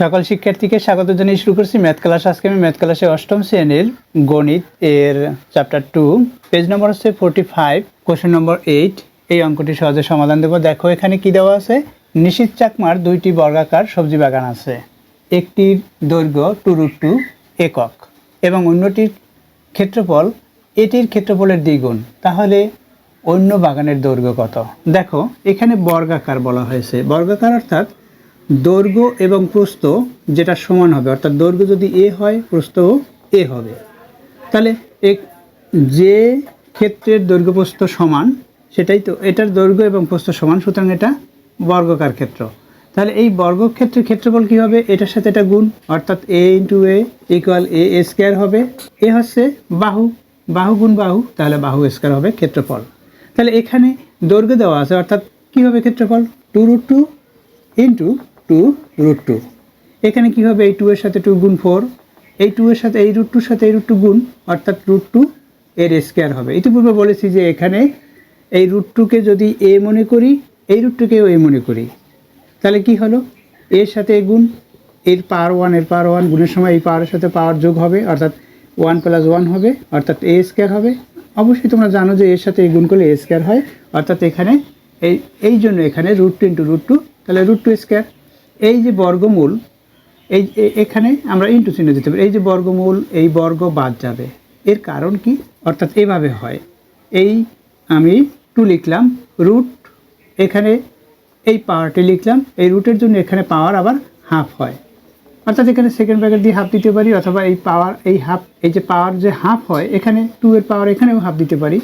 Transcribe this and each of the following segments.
সকল শিক্ষার্থীকে স্বাগত জানিয়ে শুরু করছি ম্যাথ ক্লাস। আজকে আমি ম্যাথ ক্লাসে অষ্টম শ্রেণীর গণিত এর চ্যাপ্টার 2 পেজ নম্বর হচ্ছে 45, কোশ্চেন নম্বর 8। এই অঙ্কটি সহজে সমাধান দেব। দেখো এখানে কি দেওয়া আছে, নিশীথ চাকমার দুইটি বর্গাকার সবজি বাগান আছে। একটির দৈর্ঘ্য 2√2 একক এবং অন্যটির ক্ষেত্রফল এটির ক্ষেত্রফলের দ্বিগুণ। তাহলে অন্য বাগানের দৈর্ঘ্য কত? দেখো এখানে বর্গাকার বলা হয়েছে। বর্গাকার অর্থাৎ দৈর্ঘ্য এবং প্রস্থ যেটা সমান হবে, অর্থাৎ দৈর্ঘ্য যদি এ হয় প্রস্থও এ হবে। তাহলে যে ক্ষেত্রের দৈর্ঘ্য প্রস্থ সমান সেটাই তো, এটার দৈর্ঘ্য এবং প্রস্থ সমান, সুতরাং এটা বর্গাকার ক্ষেত্র। তাহলে এই বর্গক্ষেত্রের ক্ষেত্রফল কী হবে? এটার সাথে এটা গুণ, অর্থাৎ a × a = a স্কোয়ার হবে। এ হচ্ছে বাহু, বাহু গুণ বাহু, তাহলে বাহু স্কোয়ার হবে ক্ষেত্রফল। তাহলে এখানে দৈর্ঘ্য দেওয়া আছে, অর্থাৎ কী হবে ক্ষেত্রফল? 2√2 × 2√2। এখানে কি হবে? এই 2 এর সাথে 2 গুণ 4, এই 2 এর সাথে এই √2 সাথে এই √2 গুণ, অর্থাৎ √2 এর স্কোয়ার হবে। ইতিপূর্বে বলেছি যে এখানে এই √2কে যদি a মনে করি, এই √2কেও a মনে করি, তাহলে কি হলো? এর সাথে গুণ, এর পাওয়ার 1 এর পাওয়ার 1 গুণের সময় এই পাওয়ারের সাথে পাওয়ার যোগ হবে, অর্থাৎ 1 + 1 হবে, অর্থাৎ a স্কোয়ার হবে। অবশ্যই তোমরা জানো যে এর সাথে গুণ করলে a স্কোয়ার হয়, অর্থাৎ এখানে এই জন্য এখানে √2 × √2, তাহলে √2 স্কোয়ার। এই যে বর্গমূল, এই এখানে আমরা ইন্টু চিহ্ন দিতে পারি। এই যে বর্গমূল, এই বর্গ বাদ যাবে। এর কারণ কি? অর্থাৎ এভাবে হয়, এই আমি 2 লিখলাম, রুট এখানে এই পাওয়ারটি লিখলাম, এই রুটের জন্য এখানে পাওয়ার আবার হাফ হয়, অর্থাৎ এখানে সেকেন্ড ব্র্যাকেট দিয়ে হাফ দিতে পারি, অথবা এই পাওয়ার এই হাফ, এই যে পাওয়ার যে হাফ হয় এখানে 2 এর পাওয়ার এখানেও হাফ দিতে পারি।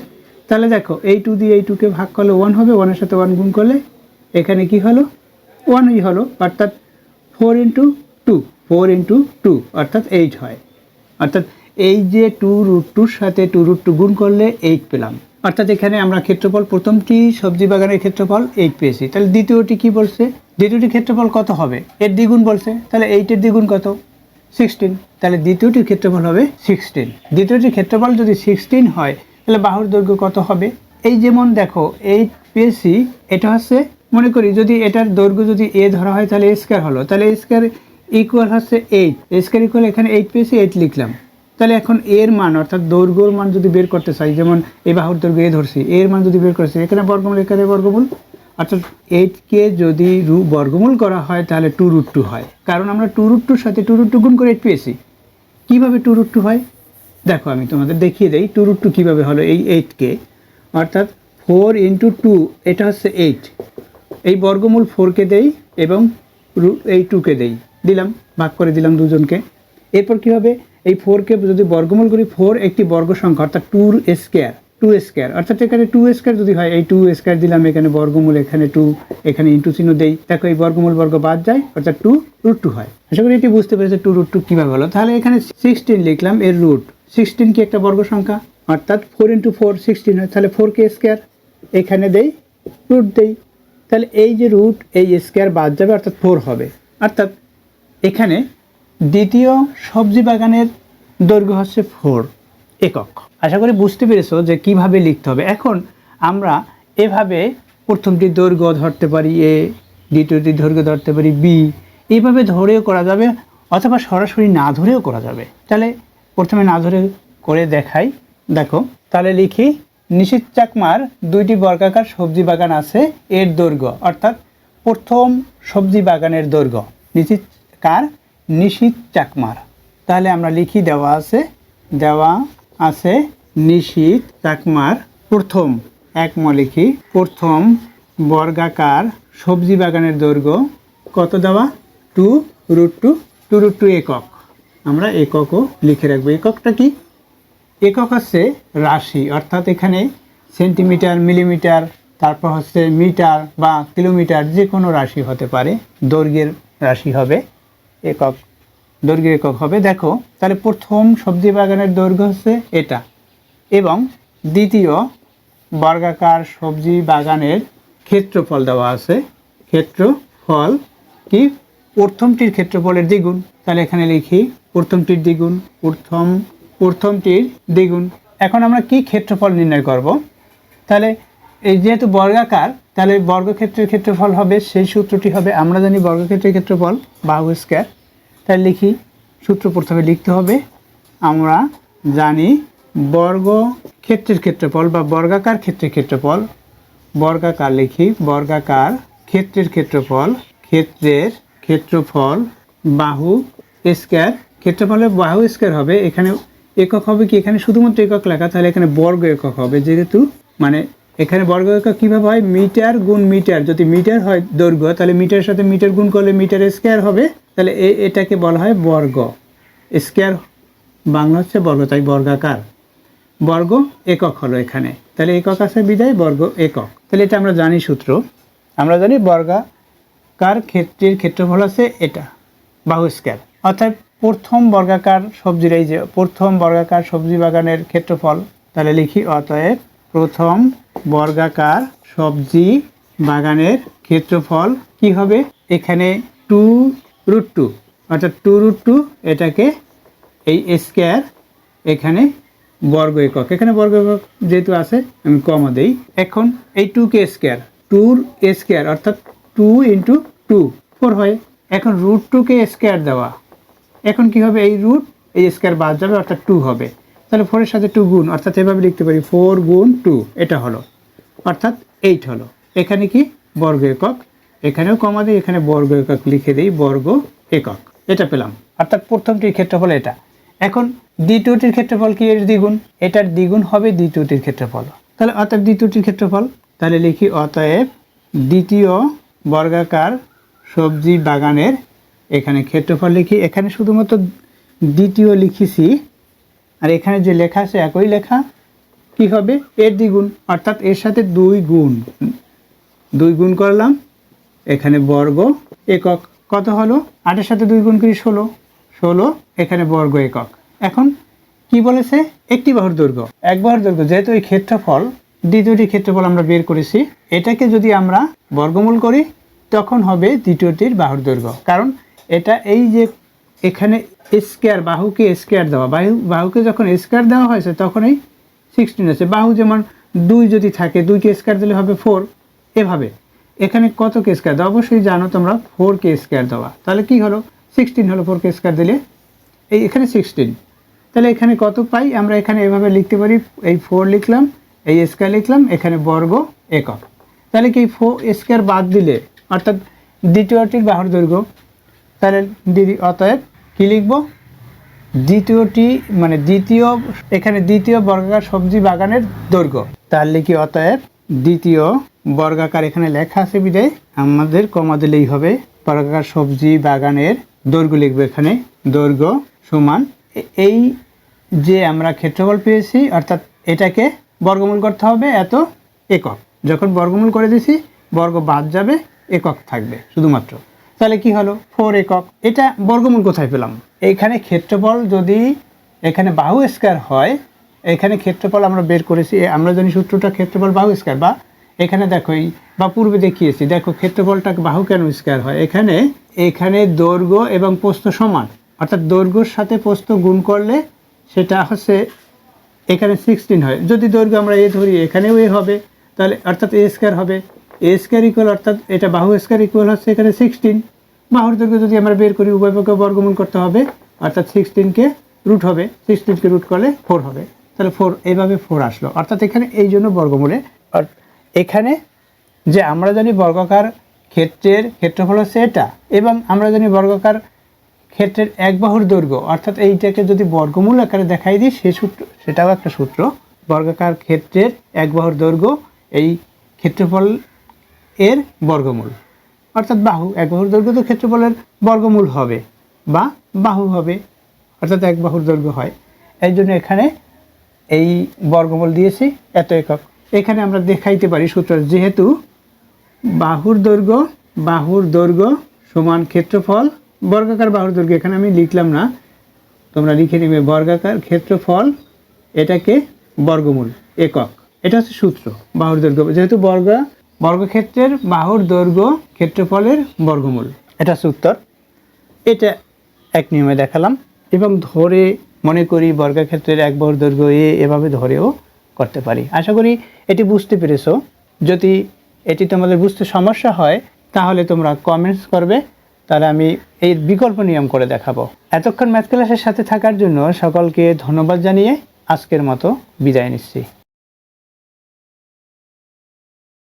তাহলে দেখো এই 2 দিয়ে এই 2কে ভাগ করলে 1 হবে, 1 এর সাথে 1 গুণ করলে এখানে কি হলো? 1ই হলো, অর্থাৎ 4 × 2, 4 × 2 অর্থাৎ 8 হয়। অর্থাৎ এই যে 2√2 সাথে 2√2 গুণ করলে 8 পেলাম। অর্থাৎ এখানে আমরা ক্ষেত্রফল, প্রথমটি সবজি বাগানের ক্ষেত্রফল 8 পেয়েছি। তাহলে দ্বিতীয়টি কি বলছে? দ্বিতীয়টির ক্ষেত্রফল কত হবে? এর দ্বিগুণ বলছে। তাহলে 8 এর দ্বিগুণ কত? 16। তাহলে দ্বিতীয়টির ক্ষেত্রফল হবে 16। দ্বিতীয়টির ক্ষেত্রফল যদি 16 হয় তাহলে বাহুর দৈর্ঘ্য কত হবে? এই যেমন দেখো 8 পেয়েছি, এটা হচ্ছে, মনে করি যদি এটার দৈর্ঘ্য যদি a ধরা হয় তাহলে a স্কোয়ার হলো, তাহলে a স্কোয়ার ইকুয়াল হচ্ছে 8, a স্কোয়ার ইকুয়াল এখানে 8 পেয়েছি, 8 লিখলাম। তাহলে এখন এর মান, অর্থাৎ দৈর্ঘ্যর মান যদি বের করতে চাই, যেমন এই বাহুর দৈর্ঘ্য a ধরছি, এর মান যদি বের করছি, এখানে বর্গমূল এখানে বর্গমূল, অর্থাৎ 8কে যদি বর্গমূল করা হয় তাহলে 2√2 হয়, কারণ আমরা 2√2 সাথে 2√2 গুণ করে 8 পেয়েছি। কীভাবে 2√2 হয় দেখো আমি তোমাদের দেখিয়ে দেই। 2√2 কীভাবে হলো? এই 8কে, অর্থাৎ 4 × 2, এটা হচ্ছে 8, এই বর্গমূল 4কে দেই এবং এই 2কে দিলাম, ভাগ করে দিলাম দুজনকে। এরপর কি হবে? এই 4কে যদি বর্গমূল করি, 4 একটি বর্গ সংখ্যা, অর্থাৎ 2 স্কোয়ার, অর্থাৎ এখানে 2 স্কোয়ার যদি হয়, এই 2 স্কোয়ার দিলাম, এখানে বর্গমূল, এখানে 2, এখানে ইন্টু চিহ্ন দেই। দেখো এই বর্গমূল বর্গ বাদ যায়, অর্থাৎ 2√2 হয়। আশা করি এটি বুঝতে পেরেছে 2√2 কীভাবে হলো। তাহলে এখানে 16 লিখলাম, এর রুট 16 কি একটা বর্গ সংখ্যা, অর্থাৎ 4 × 4 16 হয়, তাহলে 4k স্কোয়ার, এখানে দেই রুট দেই, তাহলে এই যে রুট, এই স্কোয়ার বাদ যাবে, অর্থাৎ 4 হবে। অর্থাৎ এখানে দ্বিতীয় সবজি বাগানের দৈর্ঘ্য হচ্ছে 4 একক। আশা করি বুঝতে পেরেছো যে কিভাবে লিখতে হবে। এখন আমরা এভাবে প্রথমটি দৈর্ঘ্য ধরতে পারি a, দ্বিতীয়টি দৈর্ঘ্য ধরতে পারি b, এইভাবে ধরেও করা যাবে, অথবা সরাসরি না ধরেও করা যাবে। তাহলে প্রথমে না ধরে করে দেখাই। দেখো তাহলে লিখি, নিশীথ চাকমার দুইটি বর্গাকার সবজি বাগান আছে, এর দৈর্ঘ্য, অর্থাৎ প্রথম সবজি বাগানের দৈর্ঘ্য নিশীথ চাকমার। তাহলে আমরা লিখি, দেওয়া আছে নিশীথ চাকমার প্রথম, লিখি, প্রথম বর্গাকার সবজি বাগানের দৈর্ঘ্য কত দেওয়া? 2√2 একক। আমরা এককও লিখে রাখবো। এককটা কি? একক হচ্ছে রাশি, অর্থাৎ এখানে সেন্টিমিটার, মিলিমিটার, তারপর হচ্ছে মিটার বা কিলোমিটার, যে কোনো রাশি হতে পারে। দৈর্ঘ্যের রাশি হবে একক, দৈর্ঘ্যের একক হবে। দেখো তাহলে প্রথম সবজি বাগানের দৈর্ঘ্য হচ্ছে এটা, এবং দ্বিতীয় বর্গাকার সবজি বাগানের ক্ষেত্রফল দেওয়া আছে। ক্ষেত্রফল কি? প্রথমটির ক্ষেত্রফলের দ্বিগুণ। তাহলে এখানে লিখি প্রথমটির দ্বিগুণ, প্রথমটির দ্বিগুণ। এখন আমরা কি ক্ষেত্রফল নির্ণয় করব? তাহলে এই যেহেতু বর্গাকার, তাহলে বর্গক্ষেত্রের ক্ষেত্রফল হবে, সেই সূত্রটি হবে, আমরা জানি বর্গক্ষেত্রের ক্ষেত্রফল বাহু স্কয়ার, তাই লিখি, সূত্র প্রথমে লিখতে হবে। আমরা জানি বর্গ ক্ষেত্রের ক্ষেত্রফল বা বর্গাকার ক্ষেত্রের ক্ষেত্রফল, বর্গাকার লিখি, বর্গাকার ক্ষেত্রের ক্ষেত্রফল, ক্ষেত্রের ক্ষেত্রফল বাহু স্কয়ার, ক্ষেত্রফলের বাহু স্কয়ার হবে। এখানে একক হবে কি, এখানে শুধুমাত্র একক লেখা, তাহলে এখানে বর্গ একক হবে, যেহেতু মানে এখানে বর্গ একক কীভাবে হয়, মিটার গুণ মিটার, যদি মিটার হয় দৈর্ঘ্য তাহলে মিটারের সাথে মিটার গুণ করলে মিটার স্কয়ার হবে, তাহলে এটাকে বলা হয় বর্গ। স্কয়ার বাংলা হচ্ছে বর্গ, তাই বর্গাকার। বর্গ একক হলো এখানে, তাহলে একক আছে বিদায় বর্গ একক। তাহলে এটা আমরা জানি সূত্র, আমরা জানি বর্গাকার ক্ষেত্রের ক্ষেত্রফল আছে এটা বাহু স্কয়ার, অর্থাৎ প্রথম বর্গাকার সবজির, এই যে প্রথম বর্গাকার সবজি বাগানের ক্ষেত্রফল, তাহলে লিখি অতএব প্রথম বর্গাকার সবজি বাগানের ক্ষেত্রফল কি হবে, এখানে 2√2 অর্থাৎ 2√2, এটাকে এই স্কয়ার, এখানে বর্গ একক, এখানে বর্গ একক যেহেতু আছে আমি কমা দেই। এখন এই 2কে স্কয়ার, 2 স্কয়ার অর্থাৎ 2 × 2 4 হয়। এখন √2কে স্কয়ার দেওয়া, এখন কি হবে, এই রুট এই স্কয়ার বাদ যাবে অর্থাৎ 2 হবে, তাহলে 4 এর সাথে 2 গুণ, অর্থাৎ এভাবে লিখতে পারি 4 × 2, এটা হলো অর্থাৎ 8 হলো। এখানে কি বর্গ একক, এখানেও কমা দিই, এখানে বর্গ একক লিখে দিই, বর্গ একক, এটা পেলাম। অর্থাৎ প্রথমটির ক্ষেত্রফল এটা। এখন দ্বিতীয়টির ক্ষেত্রফল কি, এর দ্বিগুণ, এটার দ্বিগুণ হবে দ্বিতীয়টির ক্ষেত্রফল, তাহলে অতএব দ্বিতীয়টির ক্ষেত্রফল, তাহলে লিখি অতএব দ্বিতীয় বর্গাকার সবজি বাগানের, এখানে ক্ষেত্রফল লিখি, এখানে শুধুমাত্র দ্বিতীয় লিখেছি, আর এখানে যে লেখা আছে একই লেখা, কি হবে এর দ্বিগুণ, অর্থাৎ এর সাথে 2 গুণ করলাম, এখানে বর্গ একক কত হলো, 8 এর সাথে 2 গুণ করি 16, এখানে বর্গ একক। এখন কি বলেছে, একটি বাহুর দৈর্ঘ্য, এক বাহুর দৈর্ঘ্য, যেহেতু এই ক্ষেত্রফল দ্বিতীয়টির ক্ষেত্রফল আমরা বের করেছি, এটাকে যদি আমরা বর্গমূল করি তখন হবে দ্বিতীয়টির বাহুর দৈর্ঘ্য, কারণ এটা এই যে এখানে স্কয়ার, বাহুকে স্কয়ার দেওয়া, বাহুকে যখন স্কয়ার দেওয়া হয়েছে তখনই 16 আছে। বাহু যেমন 2 যদি থাকে, 2কে স্কয়ার দিলে হবে 4, এভাবে এখানে কতকে স্কয়ার দেওয়া, অবশ্যই জানো তোমরা 4কে স্কয়ার দেওয়া, তাহলে কি হলো 16 হলো, 4কে স্কয়ার দিলে এই এখানে 16, তাহলে এখানে কত পাই আমরা, এখানে এভাবে লিখতে পারি, এই 4 লিখলাম, এই স্কয়ার লিখলাম, এখানে বর্গ একক, তাহলে কি 4 স্কয়ার বাদ দিলে অর্থাৎ দ্বিতীয়টির বাহুর দৈর্ঘ্য, তাহলে অতএব কি লিখব, দ্বিতীয়টি মানে দ্বিতীয়, এখানে দ্বিতীয় বর্গাকার সবজি বাগানের দৈর্ঘ্য, তাহলে লিখি অতএব দ্বিতীয় বর্গাকার, এখানে লেখা আছে বিদায় আমাদের কমা দিলেই হবে, বর্গাকার সবজি বাগানের দৈর্ঘ্য লিখবো, এখানে দৈর্ঘ্য সমান এই যে আমরা ক্ষেত্রফল পেয়েছি, অর্থাৎ এটাকে বর্গমূল করতে হবে এত একক, যখন বর্গমূল করে দিছি বর্গ বাদ যাবে, একক থাকবে শুধুমাত্র, তাহলে কি হলো 4 একক। এটা বর্গমূল কোথায় পেলাম, এইখানে ক্ষেত্রফল যদি এখানে বাহু স্কয়ার হয়, এখানে ক্ষেত্রফল আমরা বের করেছি, আমরা জানি সূত্রটা ক্ষেত্রফল বাহু স্কয়ার, বা এখানে দেখো বা পূর্বে দেখিয়েছি, দেখো ক্ষেত্রফলটা বাহু কেন স্কয়ার হয়, এখানে দৈর্ঘ্য এবং প্রস্থ সমান, অর্থাৎ দৈর্ঘ্যের সাথে প্রস্থ গুণ করলে সেটা হচ্ছে এখানে 16 হয়, যদি দৈর্ঘ্য আমরা এ ধরি এখানেও এ হবে, তাহলে অর্থাৎ এ স্কয়ার হবে, এ স্কয়ার ইকুয়াল, অর্থাৎ এটা বাহু স্কয়ার ইকুয়াল হচ্ছে এখানে 16, বাহুর দৈর্ঘ্য যদি আমরা বের করি উভয় পক্ষে বর্গমূল করতে হবে, অর্থাৎ 16কে রুট হবে, 16কে রুট করলে 4 হবে, তাহলে 4 এইভাবে 4 আসলো, অর্থাৎ এখানে এই জন্য বর্গমূলে। আর এখানে যে আমরা জানি বর্গাকার ক্ষেত্রের ক্ষেত্রফল হচ্ছে এটা, এবং আমরা জানি বর্গাকার ক্ষেত্রের এক বাহুর দৈর্ঘ্য, অর্থাৎ এইটাকে যদি বর্গমূল আকারে দেখাই দিই সে সূত্র, সেটাও একটা সূত্র, বর্গাকার ক্ষেত্রের এক বাহুর দৈর্ঘ্য এই ক্ষেত্রফল এর বর্গমূল, অর্থাৎ বাহু, এক বাহুর দৈর্ঘ্য তো ক্ষেত্রফলের বর্গমূল হবে বা বাহু হবে, অর্থাৎ এক বাহুর দৈর্ঘ্য হয়, এই জন্য এখানে এই বর্গমূল দিয়েছি এত একক। এখানে আমরা দেখাইতে পারি সূত্র, যেহেতু বাহুর দৈর্ঘ্য সমান ক্ষেত্রফল, বর্গাকার বাহুর দৈর্ঘ্য এখানে আমি লিখলাম না, তোমরা লিখে নেবে, বর্গাকার ক্ষেত্রফল এটাকে বর্গমূল একক, এটা হচ্ছে সূত্র বাহুর দৈর্ঘ্য, যেহেতু বর্গক্ষেত্রের বাহুর দৈর্ঘ্য ক্ষেত্রফলের বর্গমূল, এটা সূত্র, এটা এক নিয়মে দেখালাম, এবং ধরে মনে করি বর্গক্ষেত্রের এক বাহুর দৈর্ঘ্য এভাবে ধরেও করতে পারি। আশা করি এটি বুঝতে পেরেছো। যদি এটি তোমাদের বুঝতে সমস্যা হয় তাহলে তোমরা কমেন্টস করবে, তাহলে আমি এই বিকল্প নিয়ম করে দেখাবো। এতক্ষণ ম্যাথ ক্লাসের সাথে থাকার জন্য সকলকে ধন্যবাদ জানিয়ে আজকের মতো বিদায় নিচ্ছি।